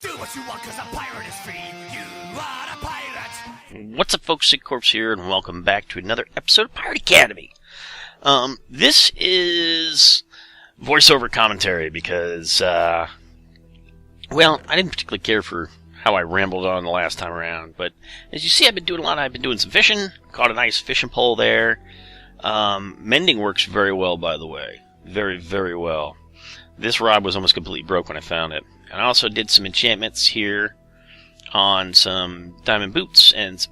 Do what you want, cause a pirate is free. You are a pirate. What's up, folks? Sick Corpse here, and welcome back to another episode of Pirate Academy. This is voiceover commentary because, well, I didn't particularly care for how I rambled on the last time around, but as you see, I've been doing a lot. I've been doing some fishing, caught a nice fishing pole there. Mending works very well, by the way. Very, very well. This rod was almost completely broke when I found it. And I also did some enchantments here on some diamond boots and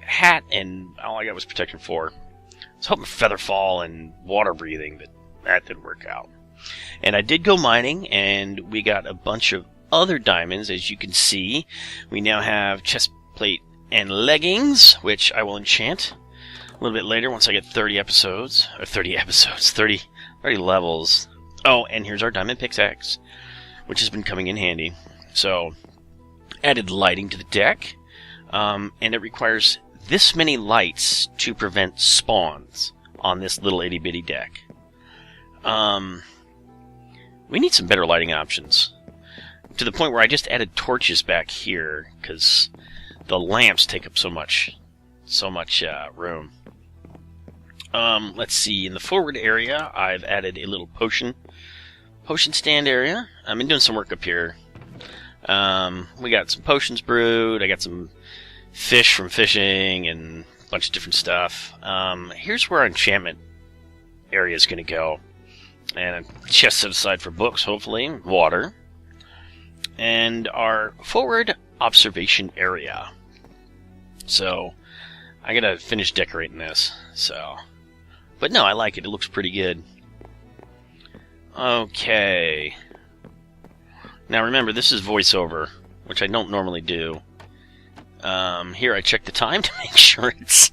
hat, and all I got was protection 4. I was hoping feather fall and water breathing, but that didn't work out. And I did go mining, and we got a bunch of other diamonds, as you can see. We now have chest plate and leggings, which I will enchant a little bit later once I get 30 levels. Oh, and here's our diamond pickaxe, which has been coming in handy. So, added lighting to the deck, and it requires this many lights to prevent spawns on this little itty-bitty deck. We need some better lighting options, to the point where I just added torches back here, because the lamps take up so much room. Let's see, in the forward area, I've added a little potion stand area. I've been doing some work up here. We got some potions brewed. I got some fish from fishing and a bunch of different stuff. Here's where our enchantment area is going to go. And a chest set aside for books, hopefully. Water. And our forward observation area. So, I got to finish decorating this. But no, I like it. It looks pretty good. Okay. Now remember, this is voiceover, which I don't normally do. Here I check the time to make sure it's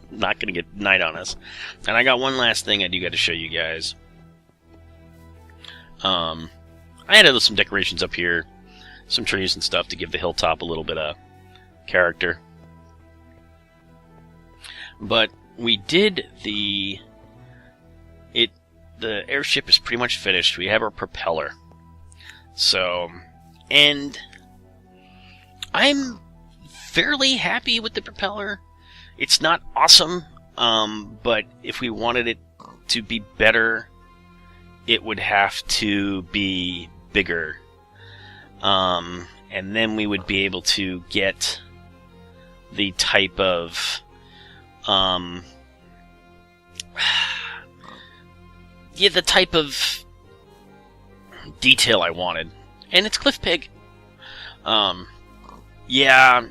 not going to get night on us. And I got one last thing I do got to show you guys. I added some decorations up here, some trees and stuff to give the hilltop a little bit of character. But we did the airship is pretty much finished. We have our propeller. So, and I'm fairly happy with the propeller. It's not awesome, but if we wanted it to be better, it would have to be bigger. And then we would be able to get the type of the type of detail I wanted. And it's Cliff Pig. Yeah,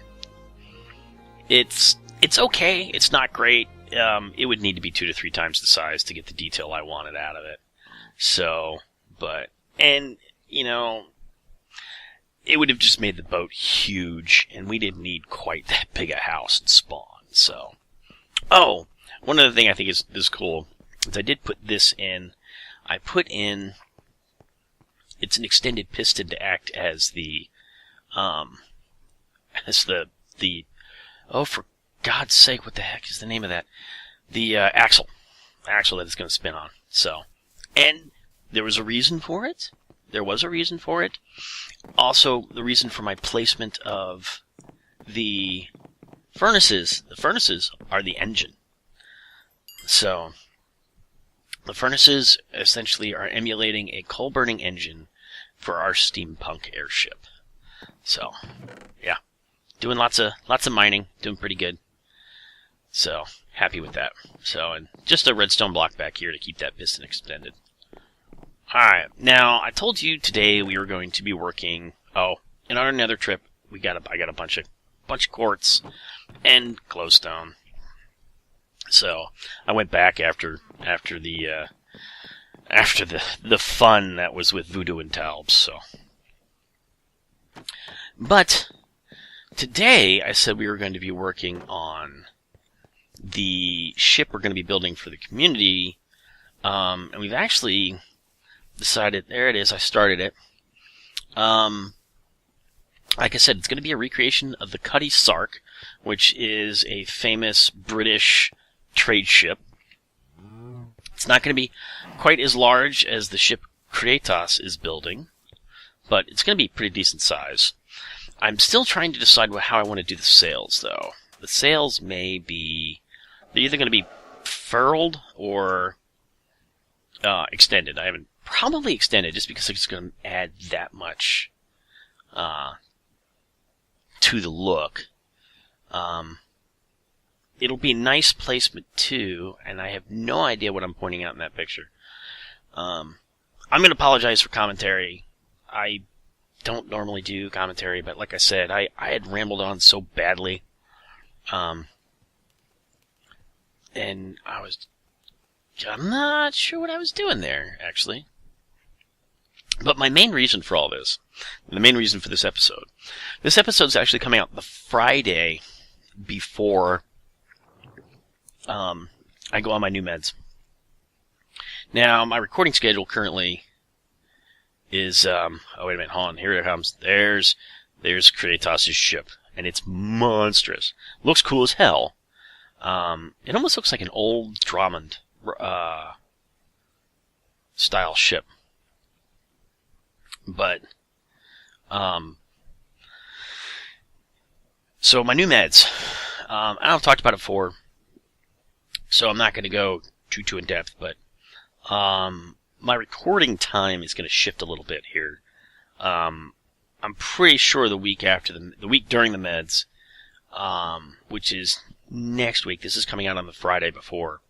it's okay. It's not great. It would need to be 2 to 3 times the size to get the detail I wanted out of it. So, and you know, it would have just made the boat huge, and we didn't need quite that big a house and spawn. So, oh, one other thing I think is cool is I did put this in. I put in, it's an extended piston to act as the oh, for God's sake, what the heck is the name of that? The axle that it's going to spin on. So, and there was a reason for it. Also, the reason for my placement of the furnaces. The furnaces are the engine. So, the furnaces essentially are emulating a coal-burning engine for our steampunk airship. So, yeah, doing lots of mining, doing pretty good. So, happy with that. So, and just a redstone block back here to keep that piston extended. Alright, now, I told you today we were going to be working, and on another trip, I got a bunch of quartz and glowstone. So, I went back after the fun that was with Voodoo and Talbs, so. But, today, I said we were going to be working on the ship we're going to be building for the community, and we've actually decided, there it is, I started it. Like I said, it's going to be a recreation of the Cutty Sark, which is a famous British trade ship. It's not going to be quite as large as the ship Kratos is building, but it's going to be pretty decent size. I'm still trying to decide how I want to do the sails, though. The sails may be... They're either going to be furled or extended. I haven't... Probably extended, just because it's going to add that much to the look. It'll be nice placement, too, and I have no idea what I'm pointing out in that picture. I'm going to apologize for commentary. I don't normally do commentary, but like I said, I had rambled on so badly. And I'm not sure what I was doing there, actually. But my main reason for all this, the main reason for this episode's actually coming out the Friday before I go on my new meds. Now, my recording schedule currently is, oh wait a minute, hold on, here it comes. There's Kratos' ship, and it's monstrous. Looks cool as hell. It almost looks like an old Drummond style ship. But, so my new meds, I've talked about it before, so I'm not going to go too in depth, but, my recording time is going to shift a little bit here. I'm pretty sure the week after the week during the meds, which is next week. This is coming out on the Friday before.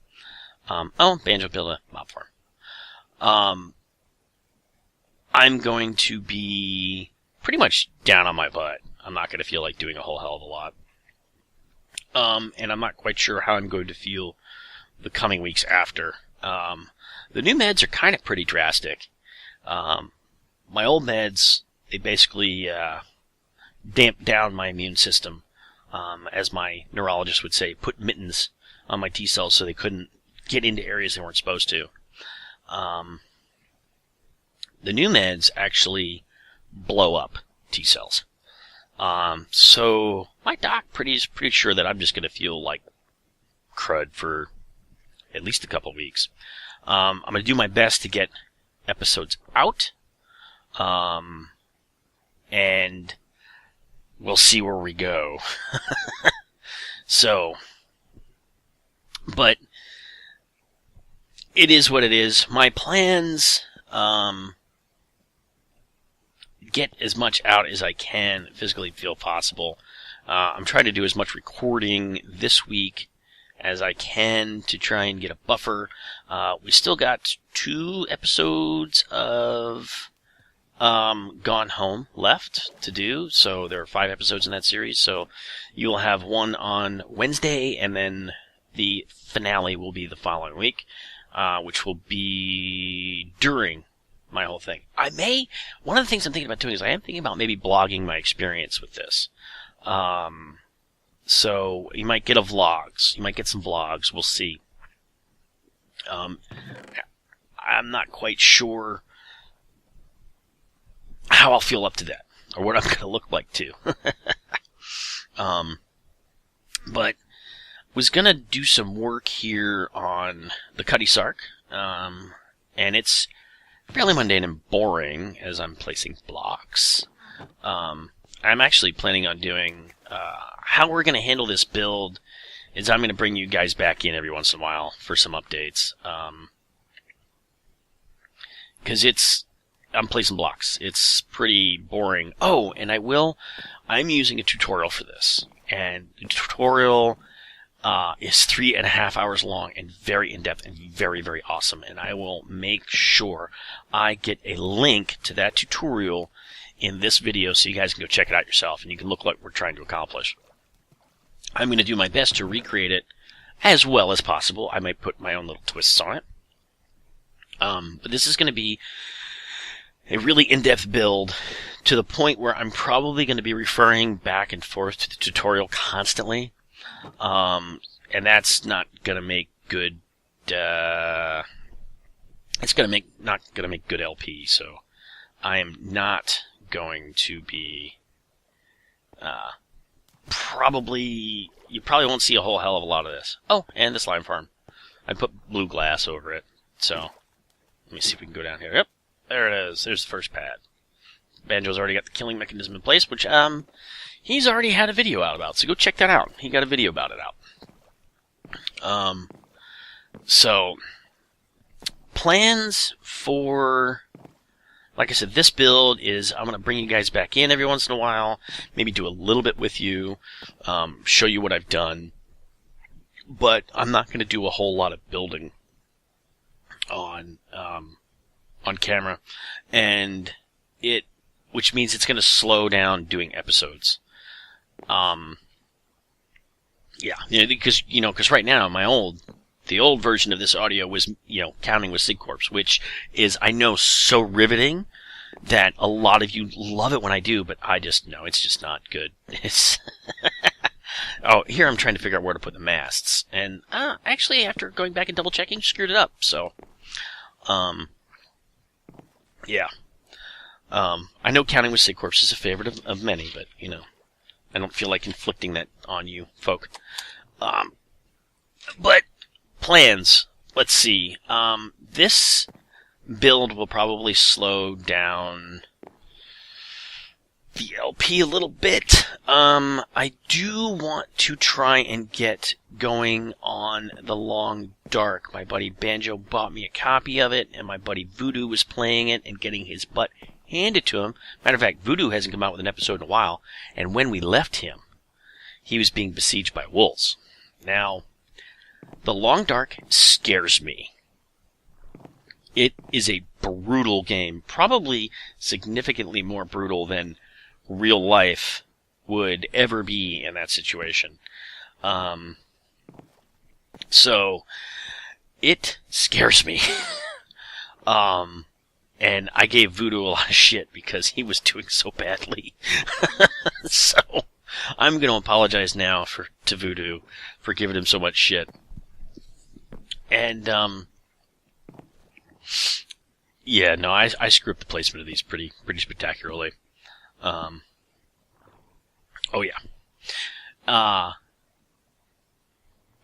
Banjo build a mob farm. I'm going to be pretty much down on my butt. I'm not going to feel like doing a whole hell of a lot. And I'm not quite sure how I'm going to feel the coming weeks after. The new meds are kind of pretty drastic. My old meds, they basically damp down my immune system. As my neurologist would say, put mittens on my T cells so they couldn't get into areas they weren't supposed to. The new meds actually blow up T cells. So my doc is pretty sure that I'm just going to feel like crud for at least a couple weeks. I'm going to do my best to get episodes out. And we'll see where we go. So, but it is what it is. My plans, get as much out as I can physically feel possible. I'm trying to do as much recording this week as I can to try and get a buffer. We still got 2 episodes of Gone Home left to do, so there are 5 episodes in that series, so you will have one on Wednesday, and then the finale will be the following week, which will be during my whole thing. One of the things I'm thinking about doing is I am thinking about maybe blogging my experience with this. So you might get vlogs. You might get some vlogs. We'll see. I'm not quite sure how I'll feel up to that, or what I'm going to look like too. But was going to do some work here on the Cutty Sark, and it's fairly mundane and boring as I'm placing blocks. I'm actually planning on doing how we're going to handle this build is I'm going to bring you guys back in every once in a while for some updates. Because I'm placing blocks. It's pretty boring. Oh, and I'm using a tutorial for this. And the tutorial is 3.5 hours long and very in-depth and very, very awesome. And I will make sure I get a link to that tutorial in this video so you guys can go check it out yourself and you can look like we're trying to accomplish. I'm going to do my best to recreate it as well as possible. I might put my own little twists on it. But this is going to be a really in-depth build to the point where I'm probably going to be referring back and forth to the tutorial constantly. And that's not going to make good, it's not going to make good LP, so I am not going to be, you probably won't see a whole hell of a lot of this. Oh, and the slime farm. I put blue glass over it, so let me see if we can go down here. Yep, there it is. There's the first pad. Banjo's already got the killing mechanism in place, which he's already had a video out about. So go check that out. He got a video about it out. So plans for, like I said, this build is I'm going to bring you guys back in every once in a while, maybe do a little bit with you, show you what I've done, but I'm not going to do a whole lot of building on camera, and which means it's going to slow down doing episodes. Because right now the old version of this audio was, counting with SigCorps, which is, I know, so riveting that a lot of you love it when I do, but I just, no, it's just not good. It's oh, here I'm trying to figure out where to put the masts, and actually, after going back and double checking, screwed it up. So, yeah. I know counting with SigCorps is a favorite of many, but I don't feel like inflicting that on you folk. But plans. Let's see. This build will probably slow down the LP a little bit. I do want to try and get going on The Long Dark. My buddy Banjo bought me a copy of it, and my buddy Voodoo was playing it and getting his butt handed to him. Matter of fact, Voodoo hasn't come out with an episode in a while, and when we left him, he was being besieged by wolves. Now, The Long Dark scares me. It is a brutal game, probably significantly more brutal than real life would ever be in that situation. So, it scares me. And I gave Voodoo a lot of shit because he was doing so badly. So, I'm going to apologize now to Voodoo for giving him so much shit. And, yeah, no, I screwed up the placement of these pretty spectacularly. Oh, yeah.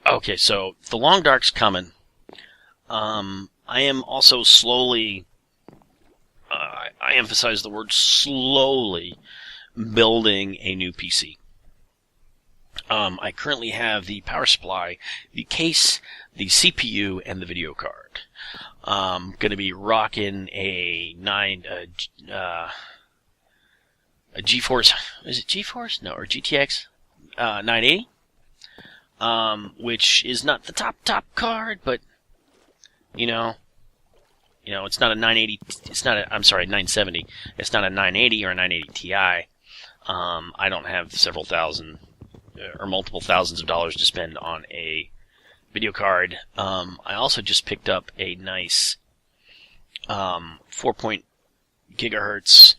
Okay, so The Long Dark's coming. I am also slowly, I emphasize the word slowly, building a new PC. I currently have the power supply, the case, the CPU, and the video card. Going to be rocking a GeForce, is it GeForce? No, or GTX 980, which is not the top card, but it's not a 980. I'm sorry, 970. It's not a 980 or a 980 Ti. I don't have several thousand or multiple thousands of dollars to spend on a video card. I also just picked up a nice 4 gigahertz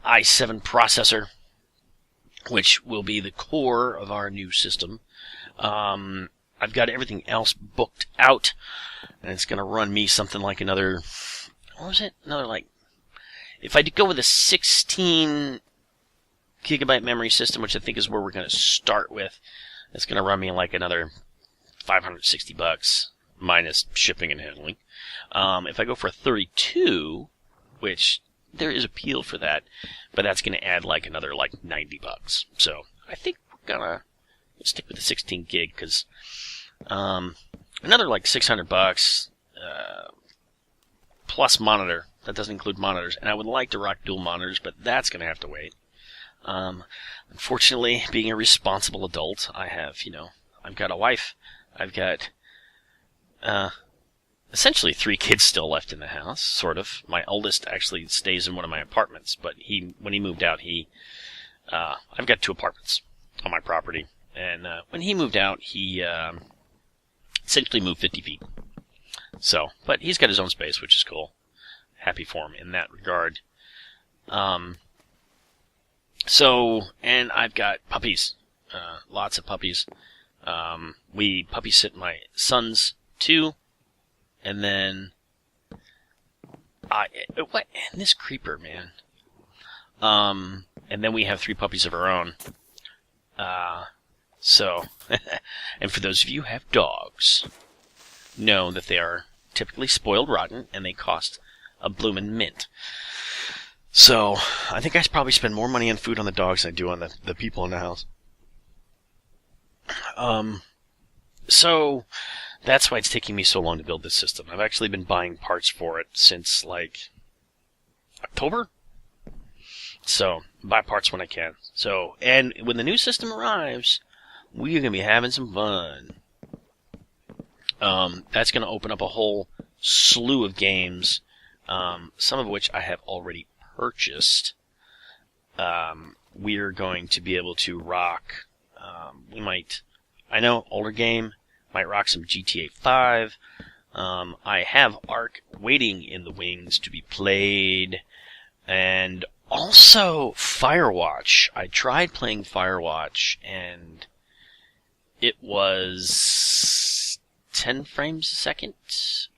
i7 processor, which will be the core of our new system. I've got everything else booked out, and it's going to run me something like another, what was it? If I go with a 16 gigabyte memory system, which I think is where we're going to start with, it's going to run me like another $560 minus shipping and handling. If I go for a 32, which there is appeal for that, but that's going to add like another $90. So I think we're going to stick with the 16 gig because another $600 plus monitor. That doesn't include monitors, and I would like to rock dual monitors, but that's going to have to wait. Unfortunately, being a responsible adult, I've got a wife. I've got essentially 3 kids still left in the house, sort of. My oldest actually stays in one of my apartments, but when he moved out, I've got 2 apartments on my property, and when he moved out, he essentially moved 50 feet. So, but he's got his own space, which is cool. Happy for him in that regard. So, and I've got puppies. Lots of puppies. We puppy sit my sons too, and then what? And this creeper, man. And then we have 3 puppies of our own. So, and for those of you who have dogs, know that they are typically spoiled rotten, and they cost a bloomin' mint. So, I think I probably spend more money on food on the dogs than I do on the people in the house. So, that's why it's taking me so long to build this system. I've actually been buying parts for it since, like, October? So, buy parts when I can. So, and when the new system arrives, we're going to be having some fun. That's going to open up a whole slew of games, some of which I have already purchased. We're going to be able to rock, I know, older game, might rock some GTA 5. I have Ark waiting in the wings to be played, and also Firewatch. I tried playing Firewatch, and it was 10 frames a second,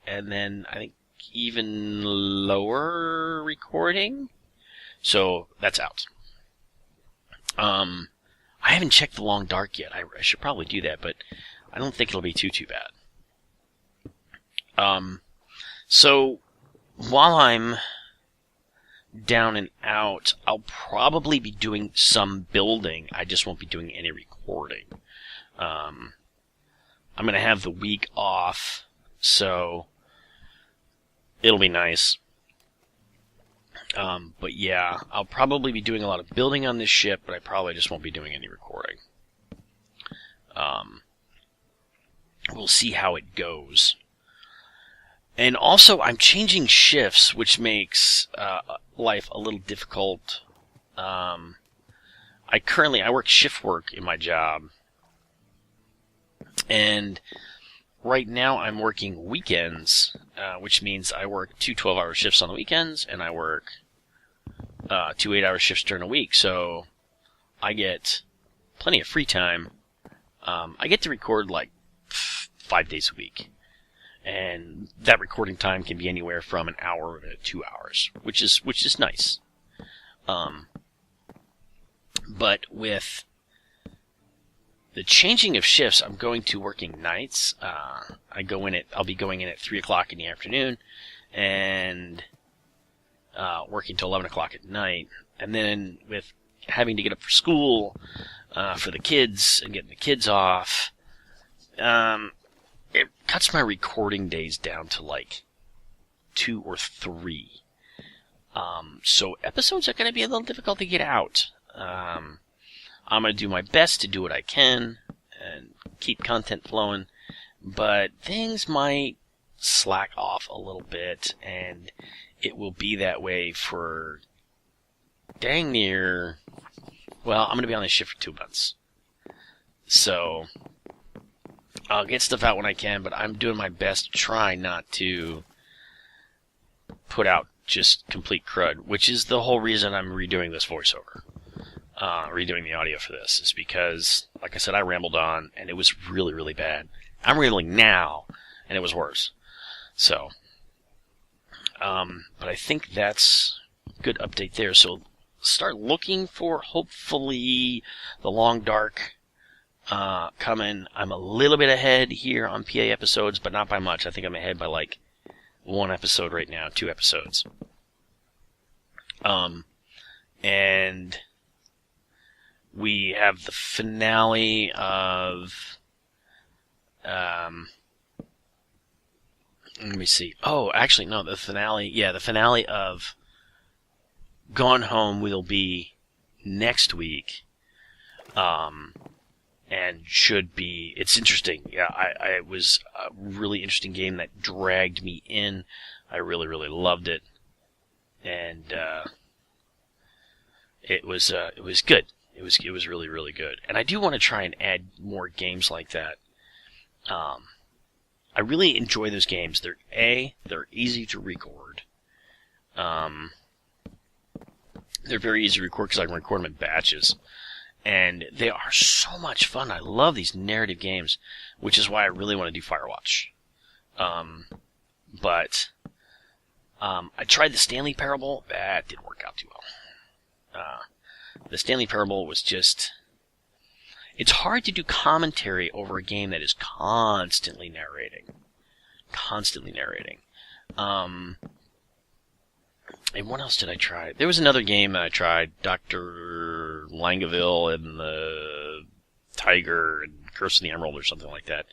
and then I think even lower recording. So that's out. I haven't checked the Long Dark yet. I should probably do that, but I don't think it'll be too bad. So while I'm down and out, I'll probably be doing some building. I just won't be doing any recording. I'm going to have the week off, so it'll be nice. But yeah, I'll probably be doing a lot of building on this ship, but I probably just won't be doing any recording. We'll see how it goes. And also, I'm changing shifts, which makes life a little difficult. I work shift work in my job. And right now I'm working weekends, which means I work 2 12-hour shifts on the weekends, and I work 2 8-hour shifts during the week. So I get plenty of free time. I get to record like 5 days a week. And that recording time can be anywhere from an hour to 2 hours, which is nice. But with the changing of shifts, I'm going to working nights. I'll be going in at 3 o'clock in the afternoon, and working till 11 o'clock at night. And then with having to get up for school for the kids and getting the kids off, it cuts my recording days down to like 2 or 3. So episodes are going to be a little difficult to get out. I'm going to do my best to do what I can and keep content flowing, but things might slack off a little bit, and it will be that way for dang near, well, I'm going to be on this shift for 2 months. So I'll get stuff out when I can, but I'm doing my best to try not to put out just complete crud, which is the whole reason I'm redoing this voiceover. Redoing the audio for this is because, like I said, I rambled on, and it was really, really bad. I'm rambling now, and it was worse. So, but I think that's a good update there. So, start looking for, hopefully, the Long Dark coming. I'm a little bit ahead here on PA episodes, but not by much. I think I'm ahead by like 1 episode right now, 2 episodes. And we have the finale of, let me see. Oh, actually, no, the finale of Gone Home will be next week. And should be, it's interesting. Yeah, it was a really interesting game that dragged me in. I really, really loved it. And, it was good. It was really, really good. And I do want to try and add more games like that. I really enjoy those games. They're easy to record. They're very easy to record because I can record them in batches. And they are so much fun. I love these narrative games, which is why I really want to do Firewatch. But I tried the Stanley Parable. That didn't work out too well. The Stanley Parable was just... It's hard to do commentary over a game that is constantly narrating. And what else did I try? There was another game that I tried, Dr. Langeville and the Tiger and Curse of the Emerald or something like that.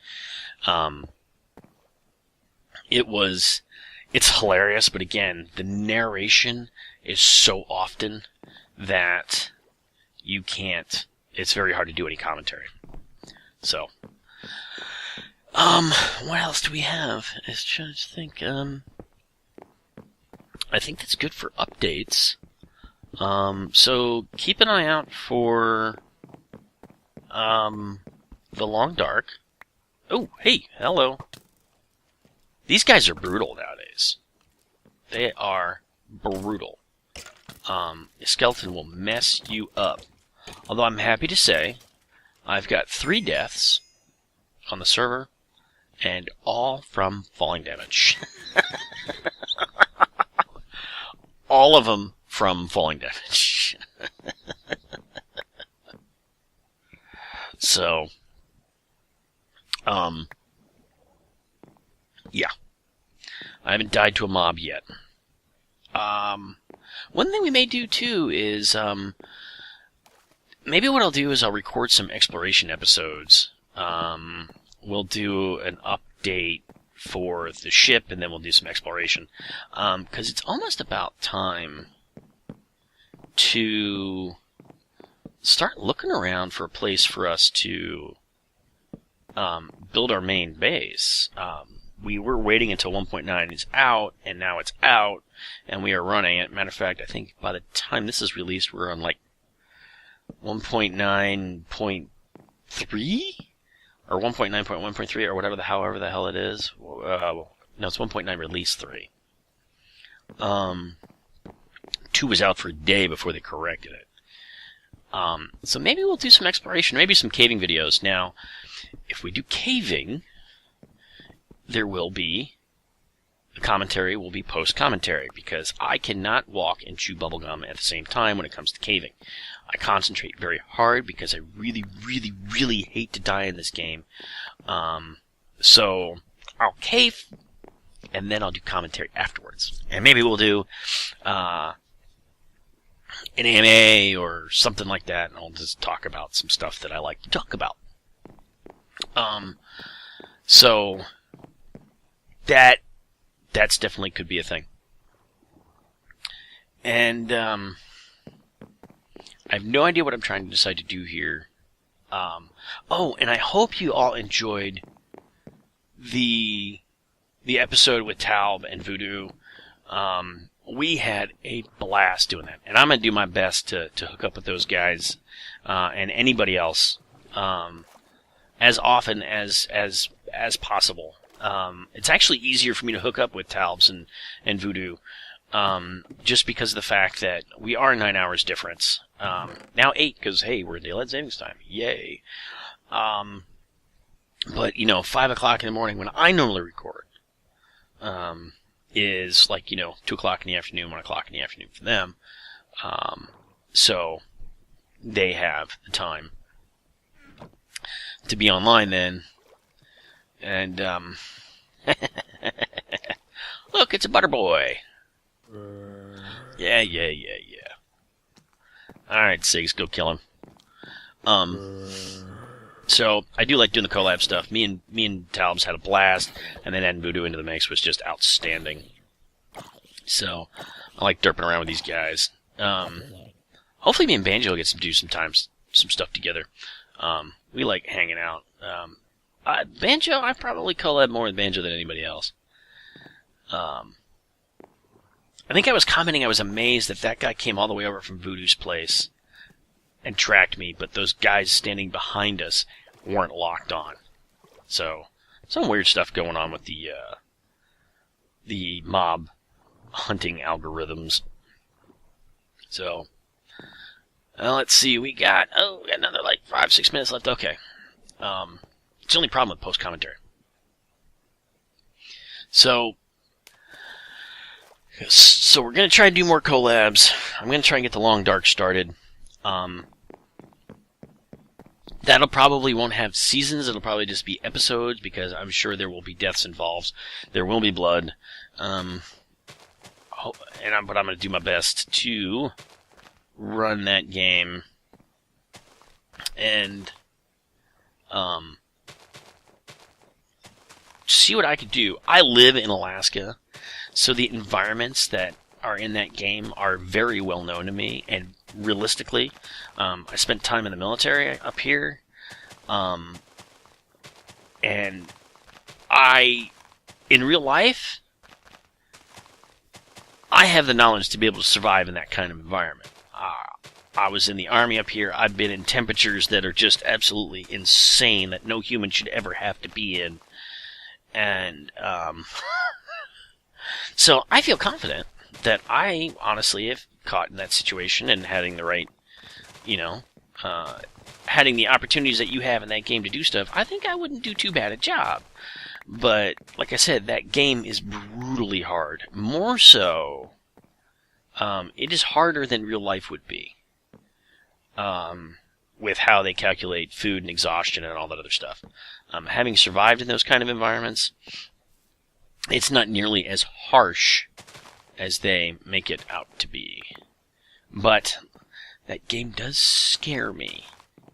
It's hilarious, but again, the narration is so often that it's very hard to do any commentary. So, what else do we have? I was trying to think, I think that's good for updates. So keep an eye out for, The Long Dark. Oh, hey, hello. These guys are brutal nowadays. They are brutal. A skeleton will mess you up. Although I'm happy to say, I've got 3 deaths on the server, and all from falling damage. All of them from falling damage. So, yeah. I haven't died to a mob yet. One thing we may do too is, maybe what I'll do is I'll record some exploration episodes. We'll do an update for the ship, and then we'll do some exploration. Because it's almost about time to start looking around for a place for us to build our main base. We were waiting until 1.9 is out, and now it's out, and we are running it. Matter of fact, I think by the time this is released, we're on like 1.9.3? Or 1.9.1.3, or however the hell it is. No, it's 1.9 release 3. 2 was out for a day before they corrected it. So maybe we'll do some exploration, maybe some caving videos. Now, if we do caving, there will be, the commentary will be post-commentary, because I cannot walk and chew bubblegum at the same time when it comes to caving. I concentrate very hard because I really, really, really hate to die in this game. So I'll cave, and then I'll do commentary afterwards. And maybe we'll do an AMA or something like that, and I'll just talk about some stuff that I like to talk about. So that's definitely could be a thing. And I have no idea what I'm trying to decide to do here. Oh, and I hope you all enjoyed the episode with Talb and Voodoo. We had a blast doing that, and I'm gonna do my best to hook up with those guys and anybody else as often as possible. It's actually easier for me to hook up with Talbs and Voodoo. Just because of the fact that we are 9 hours difference. Now 8, because, hey, we're in daylight savings time. Yay. But, 5 o'clock in the morning when I normally record, is like, 2 o'clock in the afternoon, 1 o'clock in the afternoon for them. So, they have the time to be online then. And, look, it's a butter boy. Yeah. Alright, Sigs, go kill him. So, I do like doing the collab stuff. Me and Talbs had a blast, and then adding Voodoo into the mix was just outstanding. So, I like derping around with these guys. Hopefully me and Banjo get to do some stuff together. We like hanging out. Banjo, I probably collab more with Banjo than anybody else. I think I was commenting I was amazed that guy came all the way over from Voodoo's place and tracked me, but those guys standing behind us weren't locked on. So, some weird stuff going on with the mob hunting algorithms. So, let's see, we got another 5-6 minutes left. Okay. It's the only problem with post-commentary. So we're going to try to do more collabs. I'm going to try and get the Long Dark started. That'll probably won't have seasons. It'll probably just be episodes, because I'm sure there will be deaths involved. There will be blood. but I'm going to do my best to run that game and see what I could do. I live in Alaska, so the environments that are in that game are very well known to me, and realistically, I spent time in the military up here, and in real life, I have the knowledge to be able to survive in that kind of environment. I was in the Army up here. I've been in temperatures that are just absolutely insane that no human should ever have to be in. And so I feel confident that I honestly, if caught in that situation and having the right, having the opportunities that you have in that game to do stuff, I think I wouldn't do too bad a job. But, like I said, that game is brutally hard. More so, it is harder than real life would be. With how they calculate food and exhaustion and all that other stuff. Having survived in those kind of environments, it's not nearly as harsh as they make it out to be. But that game does scare me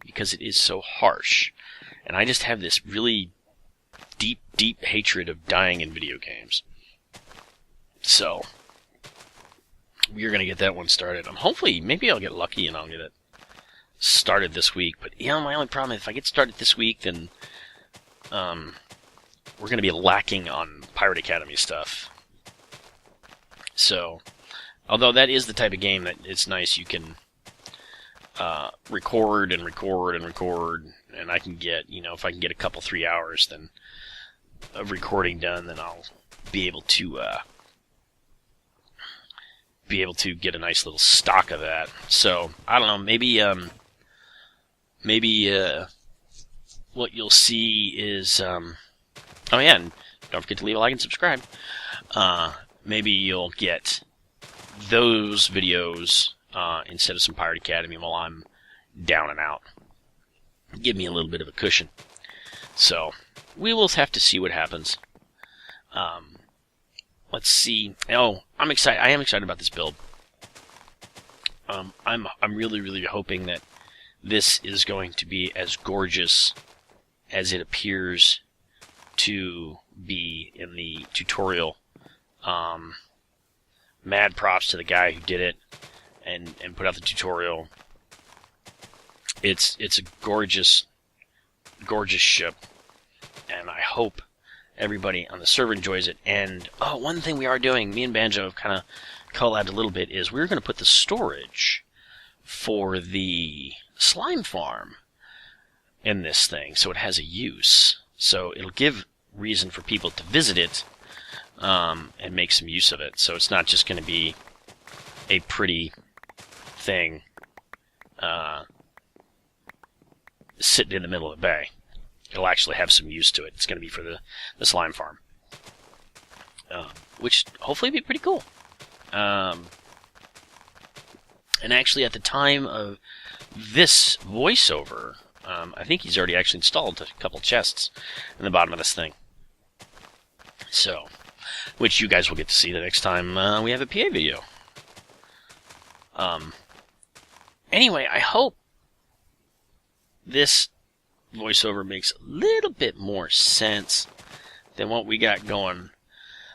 because it is so harsh. And I just have this really deep, deep hatred of dying in video games. So, we're going to get that one started. Hopefully, maybe I'll get lucky and I'll get it started this week. But, my only problem is if I get started this week, then we're going to be lacking on Pirate Academy stuff. So, although that is the type of game that it's nice, you can record and record and record, and I can get, if I can get a couple 3 hours then of recording done, then I'll be able to get a nice little stock of that. So, I don't know, maybe what you'll see is, and don't forget to leave a like and subscribe. Maybe you'll get those videos instead of some Pirate Academy while I'm down and out. Give me a little bit of a cushion. So, we will have to see what happens. Let's see. Oh, I'm excited. I am excited about this build. I'm really, really hoping that this is going to be as gorgeous as it appears to be in the tutorial. Mad props to the guy who did it and put out the tutorial. It's a gorgeous, gorgeous ship, and I hope everybody on the server enjoys it. And one thing we are doing, me and Banjo have kind of collabed a little bit, is we're going to put the storage for the slime farm in this thing, so it has a use. So it'll give reason for people to visit it and make some use of it. So it's not just going to be a pretty thing sitting in the middle of the bay. It'll actually have some use to it. It's going to be for the slime farm, which hopefully be pretty cool. And actually, at the time of this voiceover, I think he's already actually installed a couple chests in the bottom of this thing. So, which you guys will get to see the next time we have a PA video. Anyway, I hope this voiceover makes a little bit more sense than what we got going.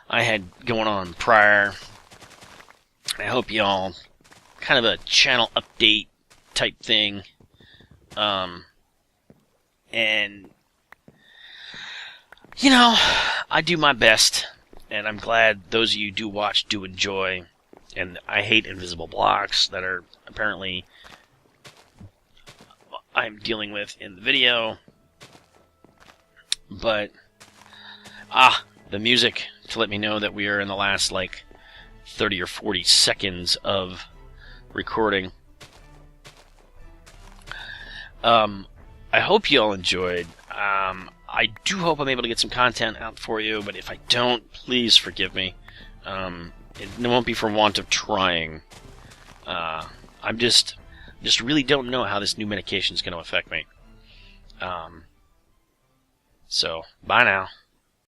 I had going on prior. I hope y'all kind of a channel update type thing. And I do my best, and I'm glad those of you who do watch do enjoy. And I hate invisible blocks that are apparently I'm dealing with in the video. But the music to let me know that we are in the last 30 or 40 seconds of recording. I hope you all enjoyed. I do hope I'm able to get some content out for you, but if I don't, please forgive me. It won't be for want of trying. I'm just really don't know how this new medication is going to affect me. So, bye now.